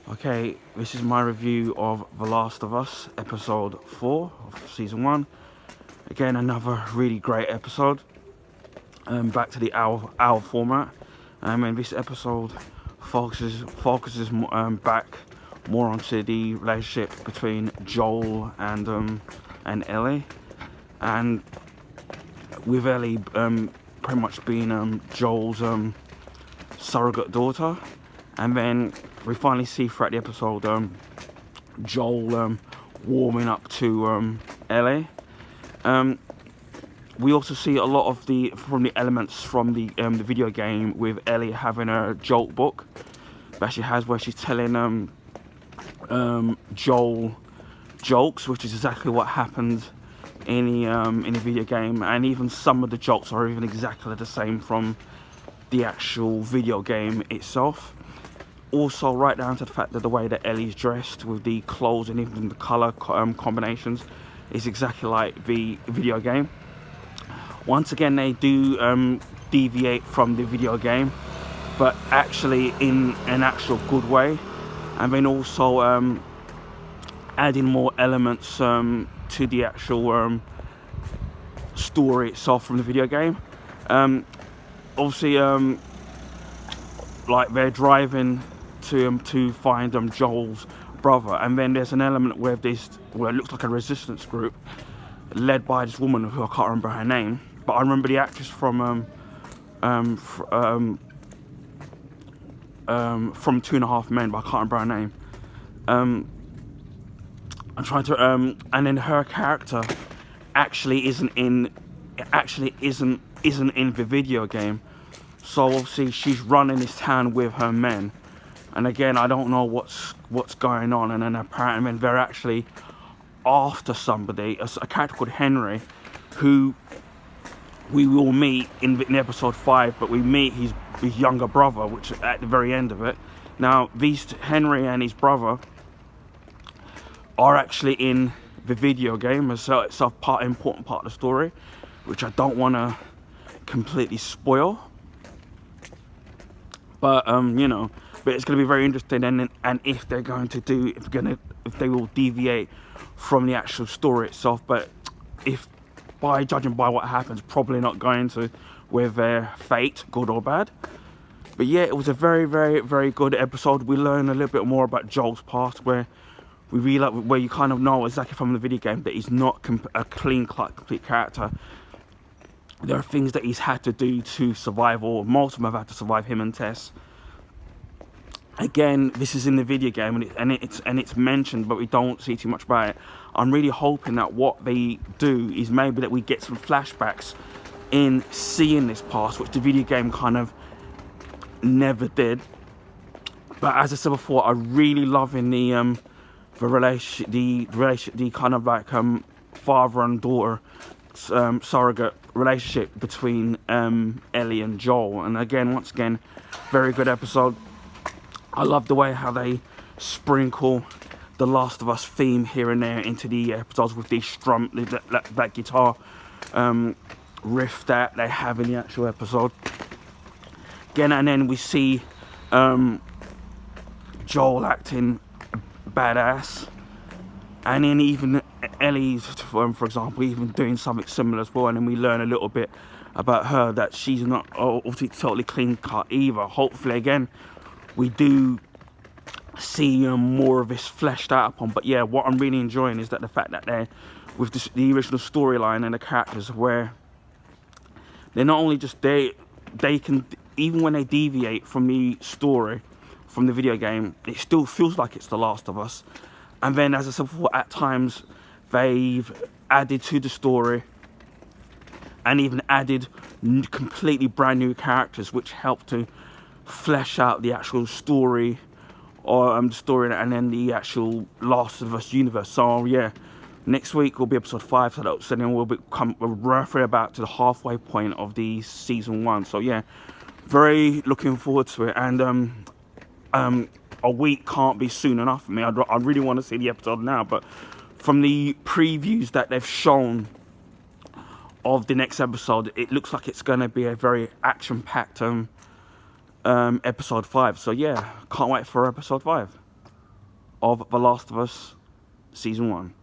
Okay, this is my review of The Last of Us, episode 4 of season 1. Again, another really great episode. Back to the hour format. And this episode focuses back more onto the relationship between Joel and Ellie, and with Ellie pretty much being Joel's surrogate daughter. And then we finally see throughout the episode Joel warming up to Ellie. We also see a lot of the elements from the video game, with Ellie having a joke book that she has, where she's telling Joel jokes, which is exactly what happened in the video game, and even some of the jokes are even exactly the same from the actual video game itself. Also, right down to the fact that the way that Ellie's dressed, with the clothes and even the color combinations, is exactly like the video game. Once again, they do deviate from the video game, but actually in an actual good way. And then also adding more elements to the actual story itself from the video game. Obviously, like they're driving to find Joel's brother, and then there's an element where it looks like a resistance group led by this woman who I can't remember her name, but I remember the actress from 2.5 Men, but I can't remember her name. I'm trying to and then her character actually isn't in the video game. So obviously she's running this town with her men, and again, I don't know what's going on. And then apparently they're actually after somebody, a character called Henry, who we will meet in episode 5, but we meet his younger brother, which is at the very end of it. Now, these Henry and his brother are actually in the video game, so it's an important part of the story, which I don't want to completely spoil. But but it's going to be very interesting, and if they're going to do, if they will deviate from the actual story itself. But if, by judging by what happens, probably not going to, with their fate, good or bad. But yeah, it was a very, very, very good episode. We learn a little bit more about Joel's past, where you kind of know exactly from the video game that he's not a clean-cut, complete character. There are things that he's had to do to survive, or most of them have had to survive, him and Tess. Again, this is in the video game, and it's mentioned, but we don't see too much about it. I'm really hoping that what they do is maybe that we get some flashbacks in seeing this past, which the video game kind of never did. But as I said before, I'm really loving the kind of like father and daughter surrogate relationship between Ellie and Joel. And again, once again, very good episode. I love the way how they sprinkle the Last of Us theme here and there into the episodes with the strum, that guitar riff that they have in the actual episode. Again, and then we see Joel acting badass, and then even Ellie's, for example, even doing something similar as well. And then we learn a little bit about her, that she's not obviously totally clean cut either. Hopefully, again, we do see more of this fleshed out upon. But yeah, what I'm really enjoying is that the fact that they're with the original storyline and the characters, where they're not only just they can, even when they deviate from the story from the video game, it still feels like it's The Last of Us. And then, as I said before, at times they've added to the story and even added completely brand new characters, which help to flesh out the actual story, or and then the actual Last of Us universe. So yeah, next week will be episode 5, so then we'll become roughly about to the halfway point of the season 1. So yeah, very looking forward to it. And a week can't be soon enough for me. I really want to see the episode now, but from the previews that they've shown of the next episode, it looks like it's going to be a very action-packed episode 5. So yeah, can't wait for episode 5. of The Last of Us Season 1.